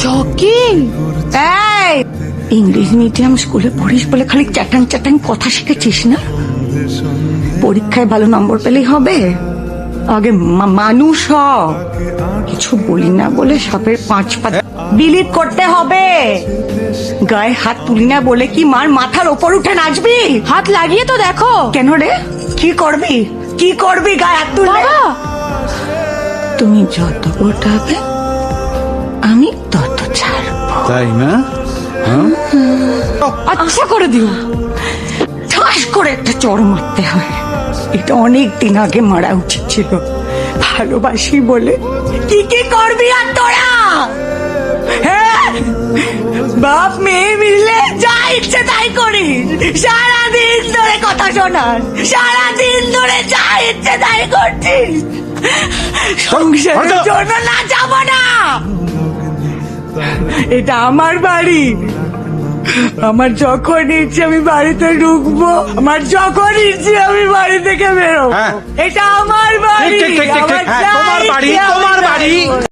Shocking. এই English medium স্কুলে পড়িস বলে খালি চ্যাটাং চ্যাটাং কথা শিখেছিস না? পরীক্ষায় ভালো নম্বর পেলেই হবে? আগে মানুষ হ। কিছু বলি না বলে সাপের 5 পা বিলিভ করতে হবে। গায়ে হাত তুলি না বলে কি মার মাথার ওপর উঠে নাচবি? হাত লাগিয়ে তো দেখো। কেন রে, কি করবি? কি করবি গায়ে হাত তুললে? তুমি যত গোটাবে আমি তত ছাড়বো। তাই না? আচ্ছা করে দিও। ঠাস করে একটা চড় মারতে হয়। এটা অনেক দিন আগে মারা উচিত ছিল। ভালোবাসি বলে কি কি করবি আর তোরা? হ্যাঁ, বাপ মেয়ে মিললে যা ইচ্ছে তাই করিস। সারাদিন ধরে কথা শোনাস, সারাদিন ধরে যা ইচ্ছে তাই করছিস। সংসারের জন্য না যাব না। এটা আমার বাড়ি। আমার যখন ইচ্ছে আমি বাড়িতে ঢুকবো, আমার যখন ইচ্ছে আমি বাড়ি থেকে বেরোবো। হ্যাঁ। এটা আমার বাড়ি। ঠিক, ঠিক, ঠিক, ঠিক, ঠিক। আমার হ্যাঁ, যা তোমার বাড়ি, ইচ্ছে আমি তোমার বাড়ি। করবো।